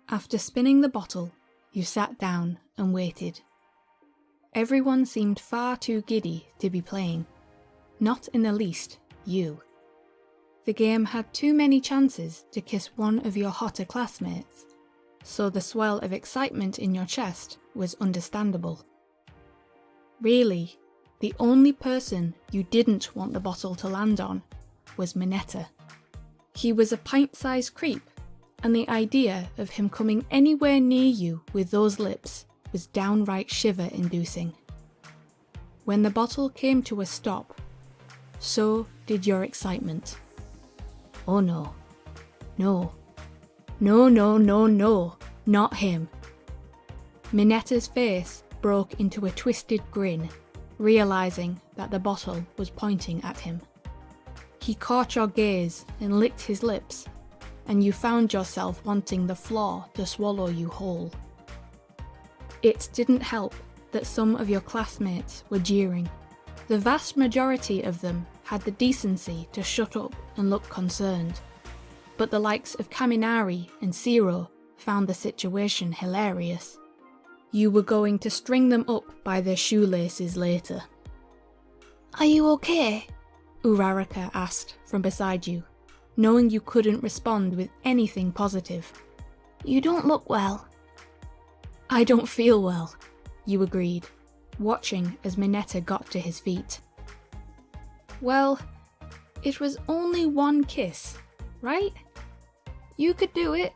After spinning the bottle, you sat down and waited. Everyone seemed far too giddy to be playing. Not in the least you. The game had too many chances to kiss one of your hotter classmates, so the swell of excitement in your chest was understandable. Really, the only person you didn't want the bottle to land on was Mineta. He was a pint-sized creep, and the idea of him coming anywhere near you with those lips was downright shiver-inducing. When the bottle came to a stop, so did your excitement. Oh no. No. No, no, no, no. Not him. Mineta's face broke into a twisted grin, realising that the bottle was pointing at him. He caught your gaze and licked his lips, and you found yourself wanting the floor to swallow you whole. It didn't help that some of your classmates were jeering. The vast majority of them had the decency to shut up and look concerned, but the likes of Kaminari and Zero found the situation hilarious. You were going to string them up by their shoelaces later. "Are you okay?" Uraraka asked from beside you, knowing you couldn't respond with anything positive. "You don't look well." "I don't feel well," you agreed, watching as Mineta got to his feet. "Well, it was only one kiss, right? You could do it.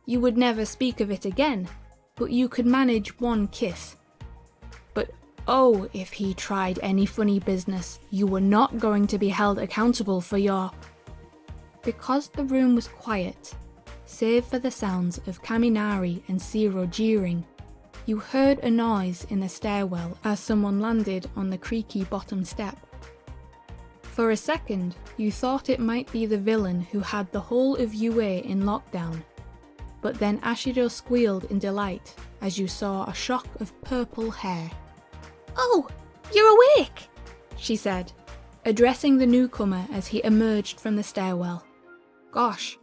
You would never speak of it again, but you could manage one kiss. But oh, if he tried any funny business, you were not going to be held accountable for your..." Because the room was quiet, save for the sounds of Kaminari and Zero jeering, you heard a noise in the stairwell as someone landed on the creaky bottom step. For a second, you thought it might be the villain who had the whole of UA in lockdown, but then Ashido squealed in delight as you saw a shock of purple hair. "Oh, you're awake!" she said, addressing the newcomer as he emerged from the stairwell. Gosh,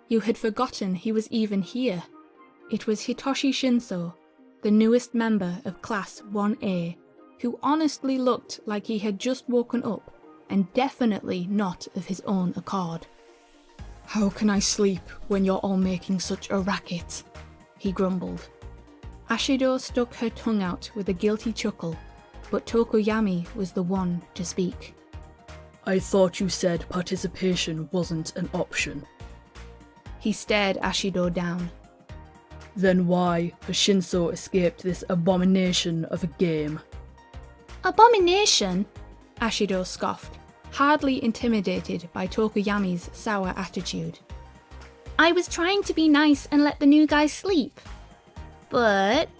you had forgotten he was even here. It was Hitoshi Shinso, the newest member of Class 1A, who honestly looked like he had just woken up, and definitely not of his own accord. "How can I sleep when you're all making such a racket?" he grumbled. Ashido stuck her tongue out with a guilty chuckle, but Tokoyami was the one to speak. "I thought you said participation wasn't an option." He stared Ashido down. "Then why has Shinso escaped this abomination of a game?" "Abomination?" Ashido scoffed, hardly intimidated by Tokoyami's sour attitude. "I was trying to be nice and let the new guy sleep. But..."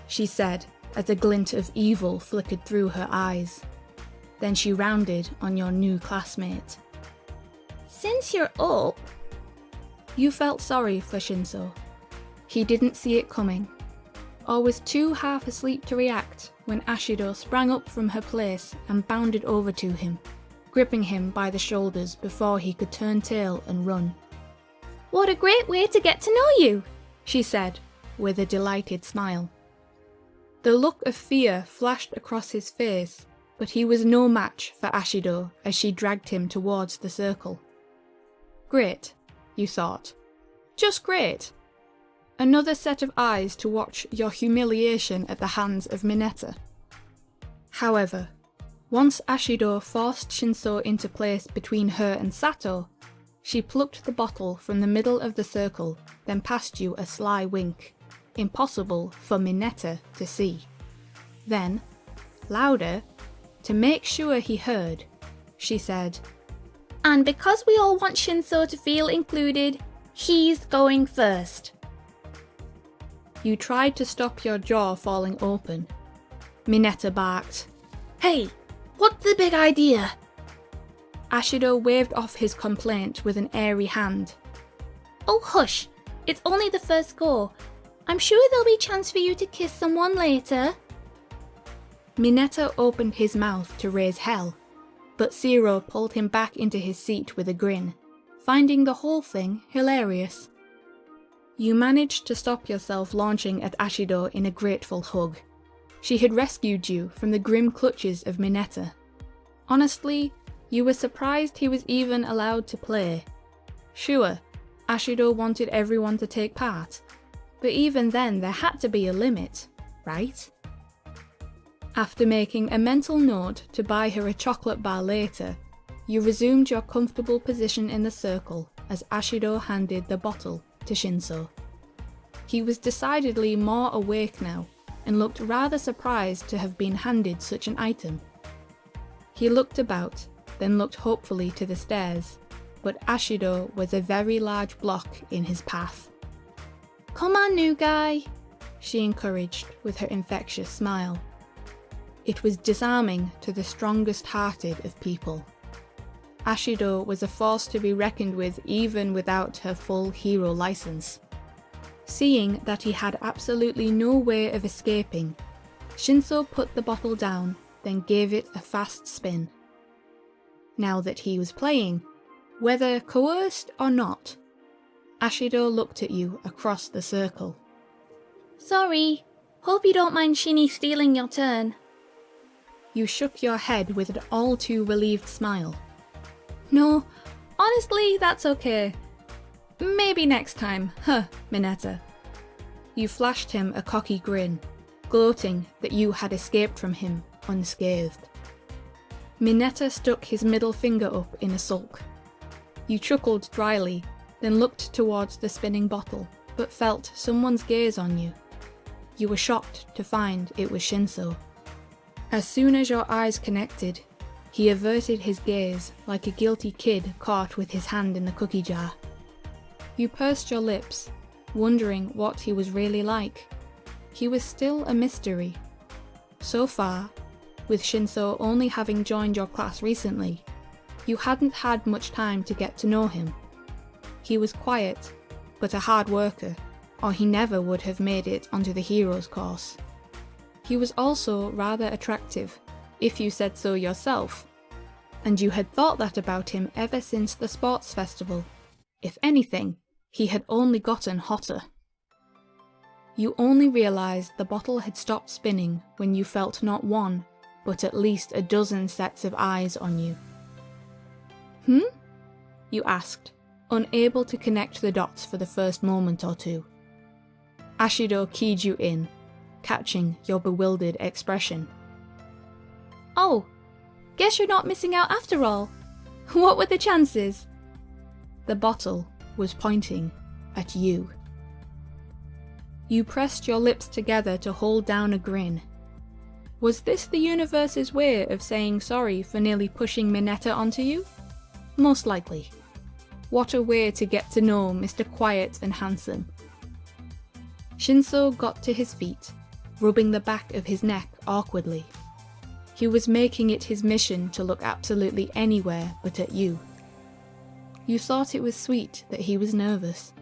she said as a glint of evil flickered through her eyes. Then she rounded on your new classmate. "Since you're up..." You felt sorry for Shinso. He didn't see it coming, or was too half asleep to react when Ashido sprang up from her place and bounded over to him, gripping him by the shoulders before he could turn tail and run. "What a great way to get to know you," she said, with a delighted smile. The look of fear flashed across his face, but he was no match for Ashido as she dragged him towards the circle. Great, you thought. Just great. Another set of eyes to watch your humiliation at the hands of Mineta. However, once Ashido forced Shinso into place between her and Sato, she plucked the bottle from the middle of the circle, then passed you a sly wink, impossible for Mineta to see. Then, louder, to make sure he heard, she said, "And because we all want Shinso to feel included, he's going first." You tried to stop your jaw falling open. Mineta barked, "Hey, what's the big idea?" Ashido waved off his complaint with an airy hand. "Oh hush, it's only the first go. I'm sure there'll be a chance for you to kiss someone later." Mineta opened his mouth to raise hell, but Zero pulled him back into his seat with a grin, finding the whole thing hilarious. You managed to stop yourself launching at Ashido in a grateful hug. She had rescued you from the grim clutches of Mineta. Honestly, you were surprised he was even allowed to play. Sure, Ashido wanted everyone to take part, but even then there had to be a limit, right? After making a mental note to buy her a chocolate bar later, you resumed your comfortable position in the circle as Ashido handed the bottle to Shinso. He was decidedly more awake now and looked rather surprised to have been handed such an item. He looked about, then looked hopefully to the stairs, but Ashido was a very large block in his path. Come on, new guy, she encouraged with her infectious smile. It was disarming to the strongest-hearted of people. Ashido was a force to be reckoned with even without her full hero license. Seeing that he had absolutely no way of escaping, Shinso put the bottle down, then gave it a fast spin. Now that he was playing, whether coerced or not, Ashido looked at you across the circle. Sorry, hope you don't mind Shinny stealing your turn. You shook your head with an all too relieved smile. No, honestly, that's okay. Maybe next time, Mineta. You flashed him a cocky grin, gloating that you had escaped from him unscathed. Mineta stuck his middle finger up in a sulk. You chuckled dryly, then looked towards the spinning bottle, but felt someone's gaze on you. You were shocked to find it was Shinso. As soon as your eyes connected, he averted his gaze like a guilty kid caught with his hand in the cookie jar. You pursed your lips, wondering what he was really like. He was still a mystery. So far, with Shinso only having joined your class recently, you hadn't had much time to get to know him. He was quiet, but a hard worker, or he never would have made it onto the heroes course. He was also rather attractive, if you said so yourself, and you had thought that about him ever since the sports festival. If anything, he had only gotten hotter. You only realised the bottle had stopped spinning when you felt not one, but at least a dozen sets of eyes on you. You asked, unable to connect the dots for the first moment or two. Ashido keyed you in, catching your bewildered expression. Oh, guess you're not missing out after all. What were the chances? The bottle was pointing at you. You pressed your lips together to hold down a grin. Was this the universe's way of saying sorry for nearly pushing Mineta onto you? Most likely. What a way to get to know Mr. Quiet and Handsome. Shinso got to his feet, rubbing the back of his neck awkwardly. He was making it his mission to look absolutely anywhere but at you. You thought it was sweet that he was nervous.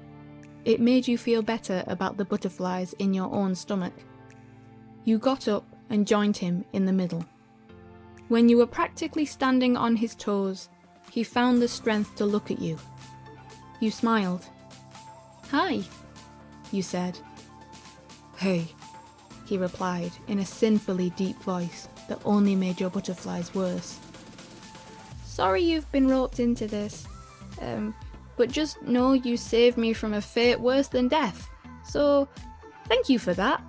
It made you feel better about the butterflies in your own stomach. You got up and joined him in the middle. When you were practically standing on his toes, he found the strength to look at you. You smiled. Hi, you said. Hey, he replied in a sinfully deep voice that only made your butterflies worse. Sorry you've been roped into this, but just know you saved me from a fate worse than death, so thank you for that.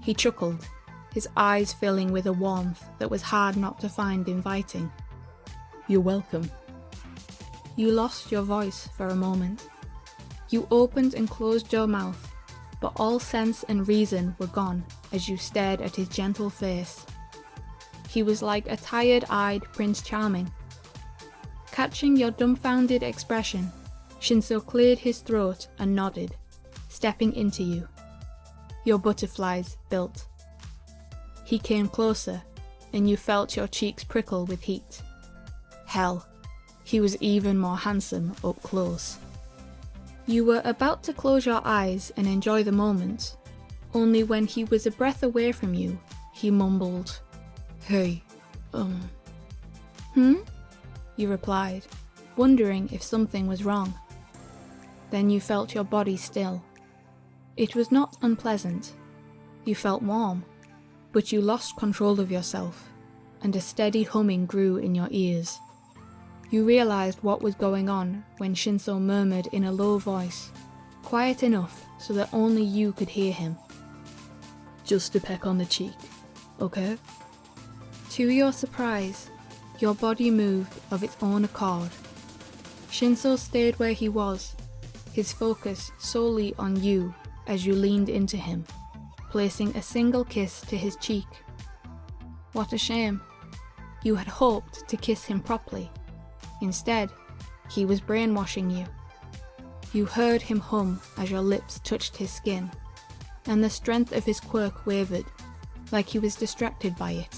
He chuckled, his eyes filling with a warmth that was hard not to find inviting. You're welcome. You lost your voice for a moment. You opened and closed your mouth, but all sense and reason were gone as you stared at his gentle face. He was like a tired-eyed Prince Charming. Catching your dumbfounded expression, Shinso cleared his throat and nodded, stepping into you. Your butterflies built. He came closer, and you felt your cheeks prickle with heat. Hell, he was even more handsome up close. You were about to close your eyes and enjoy the moment, only when he was a breath away from you, he mumbled, "Hey, You replied, wondering if something was wrong. Then you felt your body still. It was not unpleasant. You felt warm, but you lost control of yourself, and a steady humming grew in your ears. You realized what was going on when Shinso murmured in a low voice, quiet enough so that only you could hear him. Just a peck on the cheek, okay? To your surprise, your body moved of its own accord. Shinso stayed where he was, his focus solely on you as you leaned into him, placing a single kiss to his cheek. What a shame. You had hoped to kiss him properly. Instead, he was brainwashing you. You heard him hum as your lips touched his skin, and the strength of his quirk wavered, like he was distracted by it.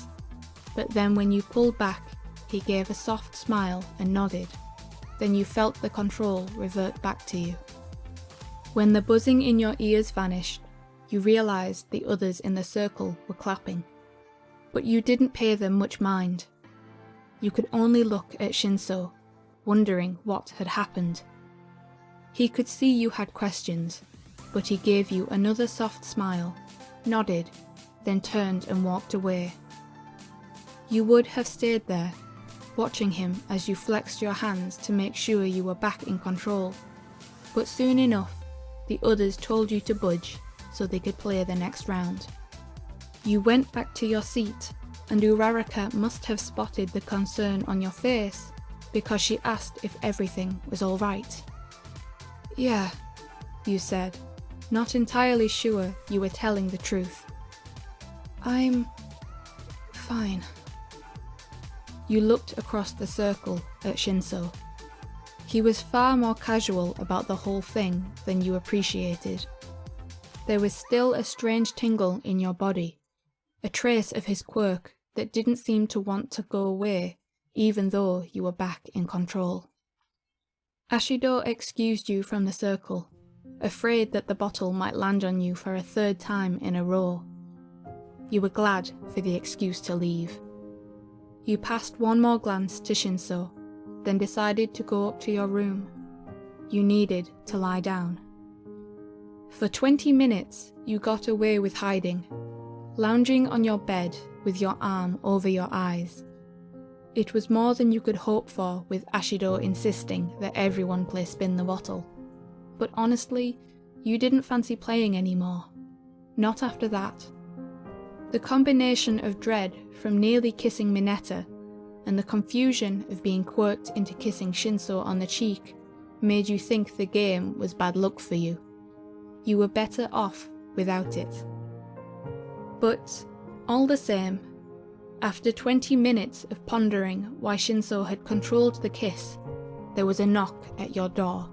But then when you pulled back, he gave a soft smile and nodded. Then you felt the control revert back to you. When the buzzing in your ears vanished, you realized the others in the circle were clapping. But you didn't pay them much mind. You could only look at Shinso, wondering what had happened. He could see you had questions, but he gave you another soft smile, nodded, then turned and walked away. You would have stayed there, watching him as you flexed your hands to make sure you were back in control. But soon enough, the others told you to budge so they could play the next round. You went back to your seat, and Uraraka must have spotted the concern on your face because she asked if everything was all right. Yeah, you said, not entirely sure you were telling the truth. I'm fine. You looked across the circle at Shinso. He was far more casual about the whole thing than you appreciated. There was still a strange tingle in your body, a trace of his quirk that didn't seem to want to go away, even though you were back in control. Ashido excused you from the circle, afraid that the bottle might land on you for a third time in a row. You were glad for the excuse to leave. You passed one more glance to Shinso, then decided to go up to your room. You needed to lie down. For 20 minutes, you got away with hiding, lounging on your bed with your arm over your eyes. It was more than you could hope for with Ashido insisting that everyone play Spin the Bottle. But honestly, you didn't fancy playing anymore. Not after that. The combination of dread from nearly kissing Mineta and the confusion of being quirked into kissing Shinso on the cheek made you think the game was bad luck for you. You were better off without it. But, all the same, after 20 minutes of pondering why Shinso had controlled the kiss, there was a knock at your door.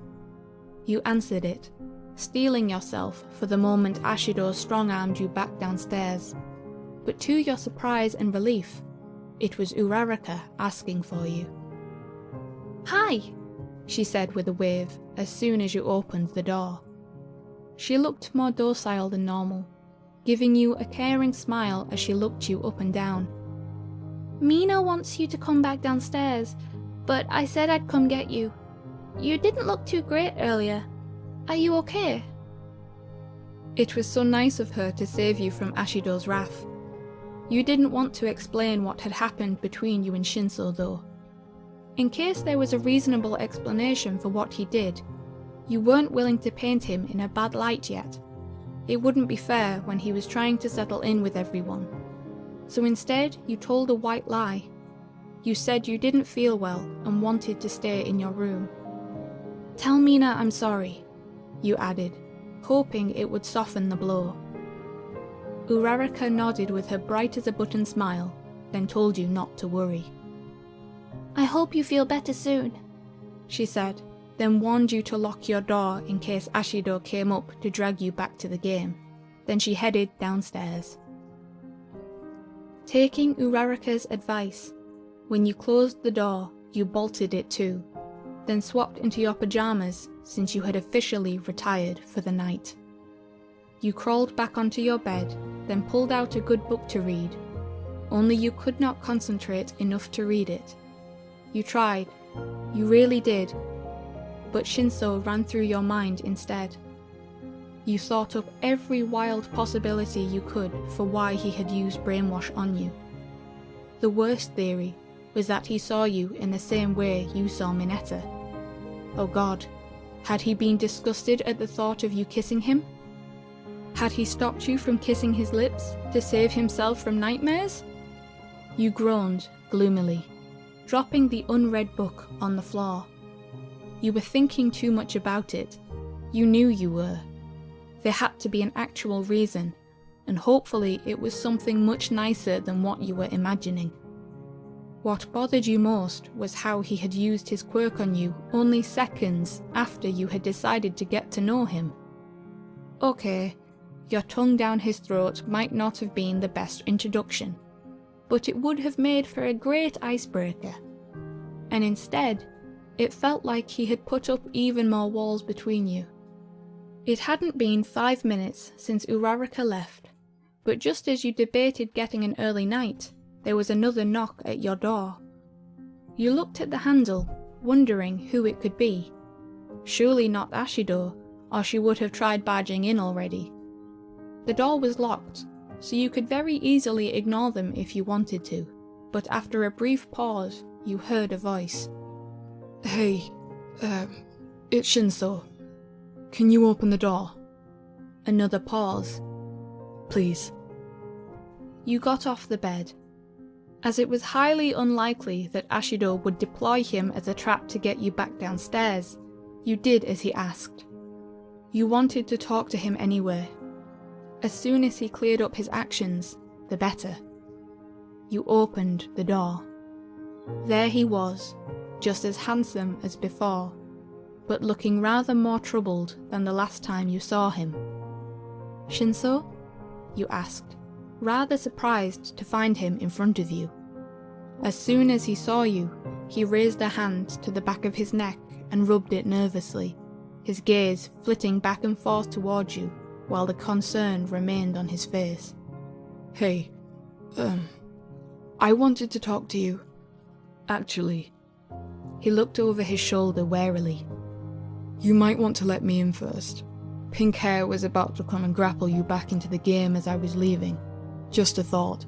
You answered it, steeling yourself for the moment Ashido strong-armed you back downstairs. But to your surprise and relief, it was Uraraka asking for you. Hi, she said with a wave as soon as you opened the door. She looked more docile than normal, giving you a caring smile as she looked you up and down. Mina wants you to come back downstairs, but I said I'd come get you. You didn't look too great earlier. Are you okay? It was so nice of her to save you from Ashido's wrath. You didn't want to explain what had happened between you and Shinso though. In case there was a reasonable explanation for what he did, you weren't willing to paint him in a bad light yet. It wouldn't be fair when he was trying to settle in with everyone. So instead, you told a white lie. You said you didn't feel well and wanted to stay in your room. Tell Mina I'm sorry, you added, hoping it would soften the blow. Uraraka nodded with her bright-as-a-button smile, then told you not to worry. I hope you feel better soon, she said, then warned you to lock your door in case Ashido came up to drag you back to the game. Then she headed downstairs. Taking Uraraka's advice, when you closed the door, you bolted it too, then swapped into your pajamas since you had officially retired for the night. You crawled back onto your bed, then pulled out a good book to read, only you could not concentrate enough to read it. You tried, you really did, but Shinso ran through your mind instead. You thought up every wild possibility you could for why he had used brainwash on you. The worst theory was that he saw you in the same way you saw Mineta. Oh God, had he been disgusted at the thought of you kissing him? Had he stopped you from kissing his lips to save himself from nightmares? You groaned gloomily, dropping the unread book on the floor. You were thinking too much about it. You knew you were. There had to be an actual reason, and hopefully it was something much nicer than what you were imagining. What bothered you most was how he had used his quirk on you only seconds after you had decided to get to know him. Okay, your tongue down his throat might not have been the best introduction, but it would have made for a great icebreaker. And instead, it felt like he had put up even more walls between you. It hadn't been 5 minutes since Uraraka left, but just as you debated getting an early night, there was another knock at your door. You looked at the handle, wondering who it could be. Surely not Ashido, or she would have tried barging in already. The door was locked, so you could very easily ignore them if you wanted to, but after a brief pause, you heard a voice. Hey, it's Shinso. Can you open the door? Another pause. Please. You got off the bed. As it was highly unlikely that Ashido would deploy him as a trap to get you back downstairs, you did as he asked. You wanted to talk to him anyway. As soon as he cleared up his actions, the better. You opened the door. There he was, just as handsome as before, but looking rather more troubled than the last time you saw him. Shinso? You asked, rather surprised to find him in front of you. As soon as he saw you, he raised a hand to the back of his neck and rubbed it nervously, his gaze flitting back and forth towards you, while the concern remained on his face. Hey, I wanted to talk to you. Actually. He looked over his shoulder warily. You might want to let me in first. Pink hair was about to come and grapple you back into the game as I was leaving. Just a thought.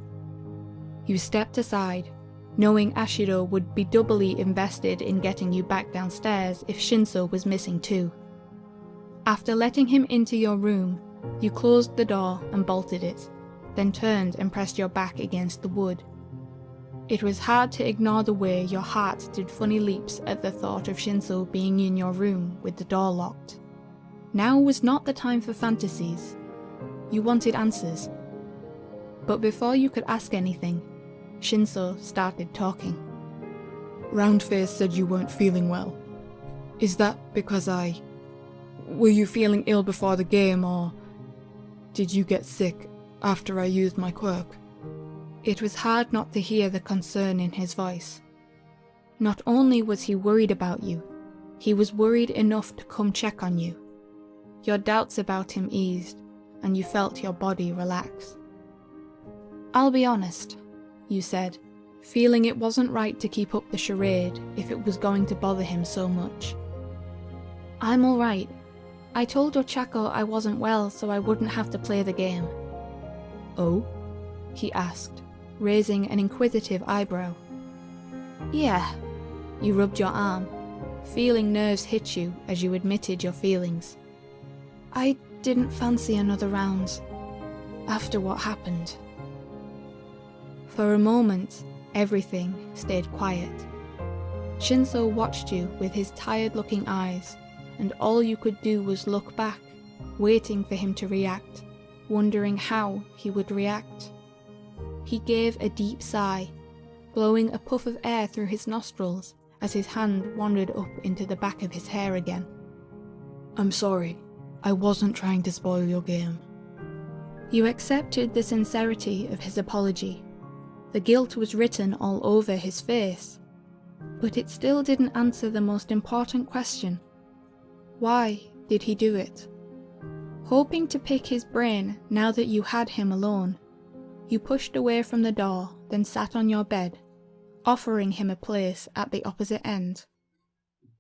You stepped aside, knowing Ashido would be doubly invested in getting you back downstairs if Shinso was missing too. After letting him into your room, you closed the door and bolted it, then turned and pressed your back against the wood. It was hard to ignore the way your heart did funny leaps at the thought of Shinso being in your room with the door locked. Now was not the time for fantasies. You wanted answers. But before you could ask anything, Shinso started talking. Roundface said you weren't feeling well. Is that because Were you feeling ill before the game, or did you get sick after I used my quirk? It was hard not to hear the concern in his voice. Not only was he worried about you, he was worried enough to come check on you. Your doubts about him eased, and you felt your body relax. I'll be honest, you said, feeling it wasn't right to keep up the charade if it was going to bother him so much. I'm alright. I told Ochako I wasn't well so I wouldn't have to play the game. Oh? He asked, raising an inquisitive eyebrow. Yeah. You rubbed your arm, feeling nerves hit you as you admitted your feelings. I didn't fancy another round after what happened. For a moment, everything stayed quiet. Shinso watched you with his tired-looking eyes, and all you could do was look back, waiting for him to react, wondering how he would react. He gave a deep sigh, blowing a puff of air through his nostrils as his hand wandered up into the back of his hair again. I'm sorry. I wasn't trying to spoil your game. You accepted the sincerity of his apology. The guilt was written all over his face, but it still didn't answer the most important question. Why did he do it? Hoping to pick his brain now that you had him alone, you pushed away from the door, then sat on your bed, offering him a place at the opposite end.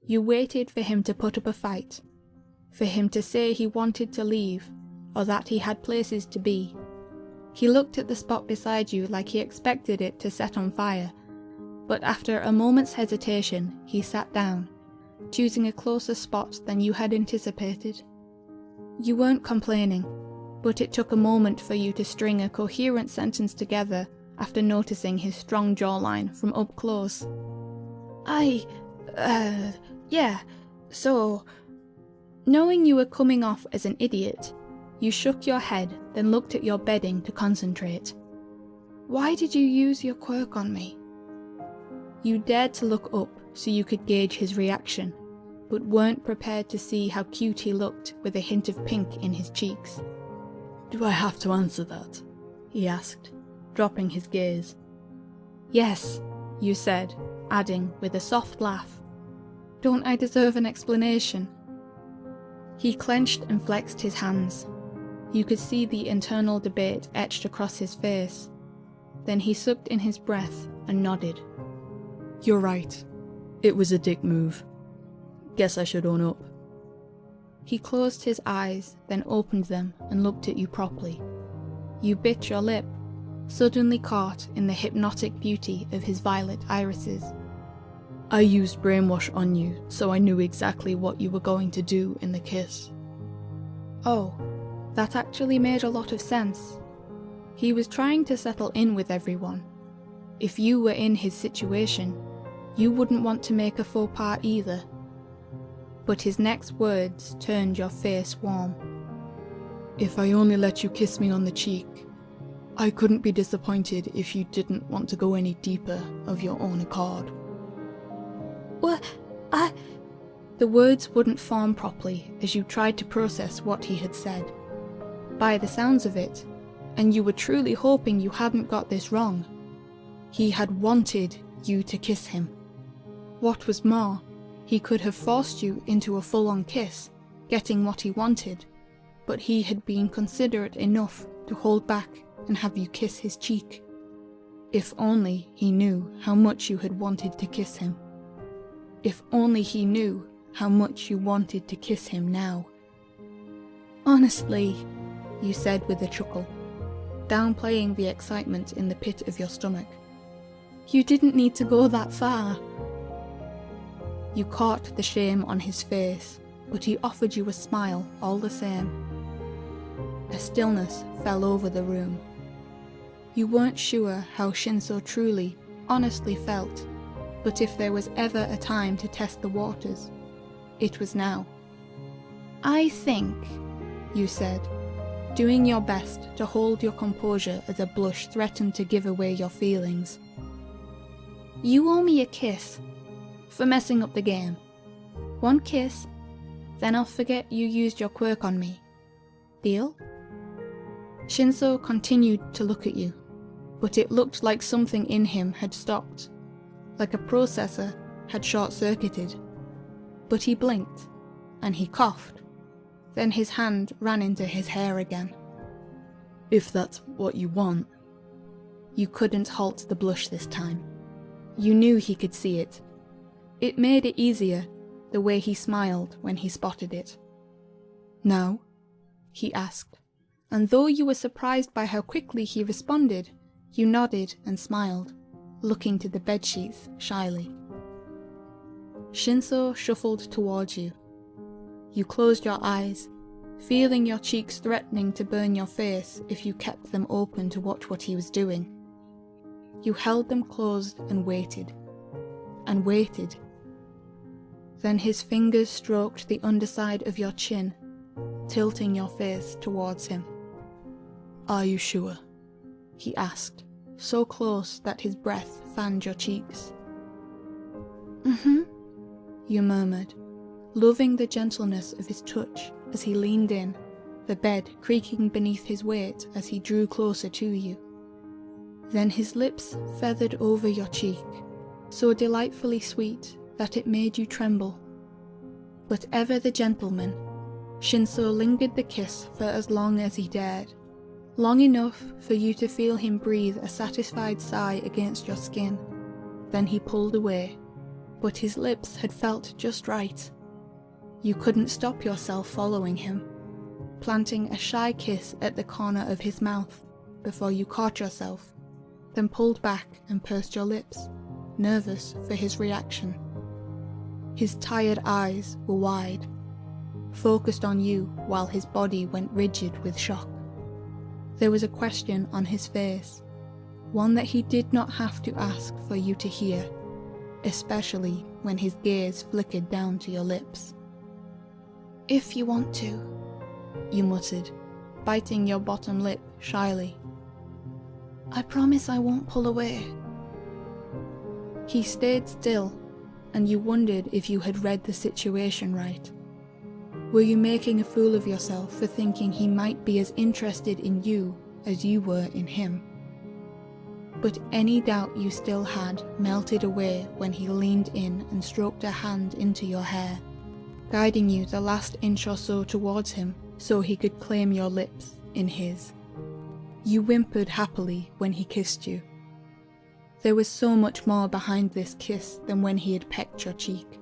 You waited for him to put up a fight, for him to say he wanted to leave, or that he had places to be. He looked at the spot beside you like he expected it to set on fire, but after a moment's hesitation, he sat down, choosing a closer spot than you had anticipated. You weren't complaining, but it took a moment for you to string a coherent sentence together after noticing his strong jawline from up close. Yeah, so... Knowing you were coming off as an idiot, you shook your head, then looked at your bedding to concentrate. Why did you use your quirk on me? You dared to look up so you could gauge his reaction, but weren't prepared to see how cute he looked with a hint of pink in his cheeks. Do I have to answer that? He asked, dropping his gaze. Yes, you said, adding with a soft laugh. Don't I deserve an explanation? He clenched and flexed his hands. You could see the internal debate etched across his face. Then he sucked in his breath and nodded. You're right. It was a dick move. Guess I should own up. He closed his eyes, then opened them and looked at you properly. You bit your lip, suddenly caught in the hypnotic beauty of his violet irises. I used brainwash on you, so I knew exactly what you were going to do in the kiss. Oh, that actually made a lot of sense. He was trying to settle in with everyone. If you were in his situation, you wouldn't want to make a faux pas either. But his next words turned your face warm. If I only let you kiss me on the cheek, I couldn't be disappointed if you didn't want to go any deeper of your own accord. Well, The words wouldn't form properly as you tried to process what he had said. By the sounds of it, and you were truly hoping you hadn't got this wrong, he had wanted you to kiss him. What was more, he could have forced you into a full-on kiss, getting what he wanted, but he had been considerate enough to hold back and have you kiss his cheek. If only he knew how much you had wanted to kiss him. If only he knew how much you wanted to kiss him now. Honestly, you said with a chuckle, downplaying the excitement in the pit of your stomach. You didn't need to go that far. You caught the shame on his face, but he offered you a smile all the same. A stillness fell over the room. You weren't sure how Shinso truly, honestly felt, but if there was ever a time to test the waters, it was now. I think, you said, doing your best to hold your composure as a blush threatened to give away your feelings. You owe me a kiss for messing up the game. One kiss, then I'll forget you used your quirk on me. Deal? Shinso continued to look at you, but it looked like something in him had stopped, like a processor had short-circuited. But he blinked, and he coughed. Then his hand ran into his hair again. If that's what you want. You couldn't halt the blush this time. You knew he could see it. It made it easier, the way he smiled when he spotted it. Now? He asked, and though you were surprised by how quickly he responded, you nodded and smiled, looking to the bedsheets shyly. Shinso shuffled towards you. You closed your eyes, feeling your cheeks threatening to burn your face if you kept them open to watch what he was doing. You held them closed and waited. And waited. Then his fingers stroked the underside of your chin, tilting your face towards him. Are you sure? He asked, so close that his breath fanned your cheeks. Mm-hmm, you murmured, loving the gentleness of his touch as he leaned in, the bed creaking beneath his weight as he drew closer to you. Then his lips feathered over your cheek, so delightfully sweet that it made you tremble. But ever the gentleman, Shinso lingered the kiss for as long as he dared, long enough for you to feel him breathe a satisfied sigh against your skin. Then he pulled away, but his lips had felt just right. You couldn't stop yourself following him, planting a shy kiss at the corner of his mouth before you caught yourself, then pulled back and pursed your lips, nervous for his reaction. His tired eyes were wide, focused on you while his body went rigid with shock. There was a question on his face, one that he did not have to ask for you to hear, especially when his gaze flickered down to your lips. "If you want to," you muttered, biting your bottom lip shyly. "I promise I won't pull away." He stayed still, and you wondered if you had read the situation right. Were you making a fool of yourself for thinking he might be as interested in you as you were in him? But any doubt you still had melted away when he leaned in and stroked a hand into your hair, guiding you the last inch or so towards him so he could claim your lips in his. You whimpered happily when he kissed you. There was so much more behind this kiss than when he had pecked your cheek.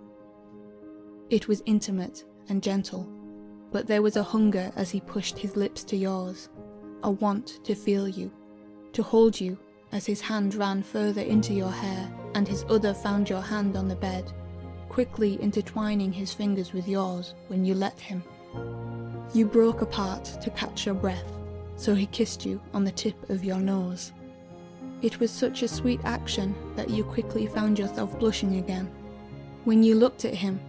It was intimate and gentle, but there was a hunger as he pushed his lips to yours, a want to feel you, to hold you as his hand ran further into your hair and his other found your hand on the bed, quickly intertwining his fingers with yours when you let him. You broke apart to catch your breath, so he kissed you on the tip of your nose. It was such a sweet action that you quickly found yourself blushing again. When you looked at him,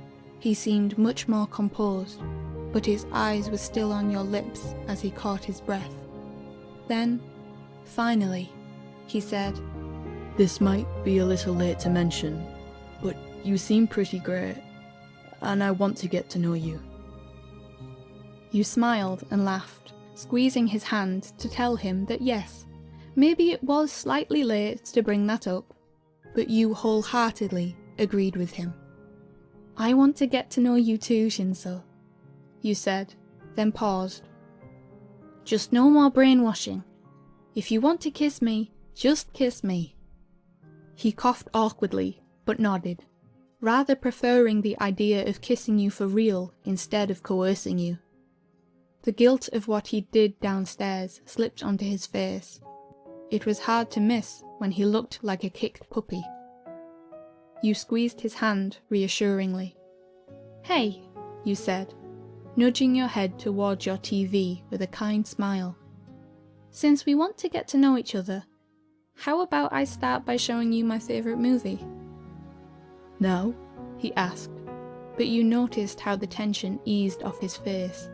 he seemed much more composed, but his eyes were still on your lips as he caught his breath. Then, finally, he said, "This might be a little late to mention, but you seem pretty great, and I want to get to know you." You smiled and laughed, squeezing his hand to tell him that yes, maybe it was slightly late to bring that up, but you wholeheartedly agreed with him. "I want to get to know you too, Shinso," you said, then paused. "Just no more brainwashing. If you want to kiss me, just kiss me." He coughed awkwardly, but nodded, rather preferring the idea of kissing you for real instead of coercing you. The guilt of what he did downstairs slipped onto his face. It was hard to miss when he looked like a kicked puppy. You squeezed his hand reassuringly. "Hey," you said, nudging your head towards your TV with a kind smile. "Since we want to get to know each other, how about I start by showing you my favourite movie?" "Now?" he asked, but you noticed how the tension eased off his face.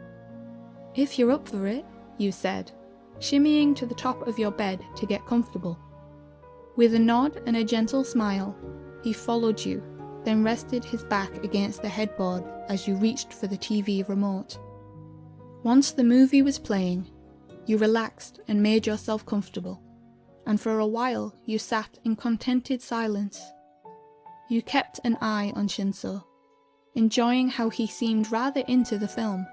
"If you're up for it," you said, shimmying to the top of your bed to get comfortable. With a nod and a gentle smile, he followed you, then rested his back against the headboard as you reached for the TV remote. Once the movie was playing, you relaxed and made yourself comfortable, and for a while you sat in contented silence. You kept an eye on Shinso, enjoying how he seemed rather into the film.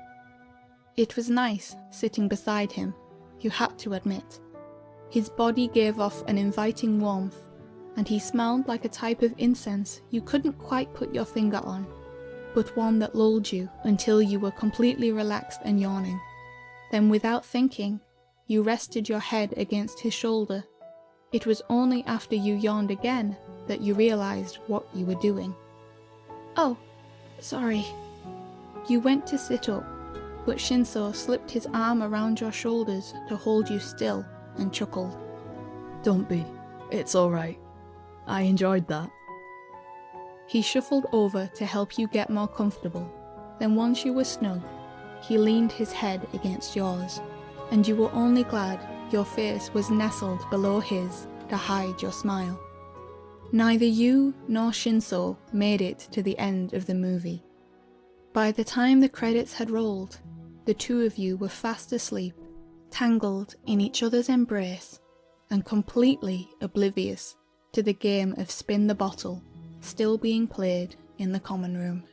It was nice sitting beside him, you had to admit. His body gave off an inviting warmth, and he smelled like a type of incense you couldn't quite put your finger on, but one that lulled you until you were completely relaxed and yawning. Then without thinking, you rested your head against his shoulder. It was only after you yawned again that you realized what you were doing. "Oh, sorry." You went to sit up, but Shinso slipped his arm around your shoulders to hold you still and chuckled. "Don't be. It's alright. I enjoyed that." He shuffled over to help you get more comfortable. Then once you were snug, he leaned his head against yours, and you were only glad your face was nestled below his to hide your smile. Neither you nor Shinso made it to the end of the movie. By the time the credits had rolled, the two of you were fast asleep, tangled in each other's embrace, and completely oblivious to the game of Spin the Bottle still being played in the common room.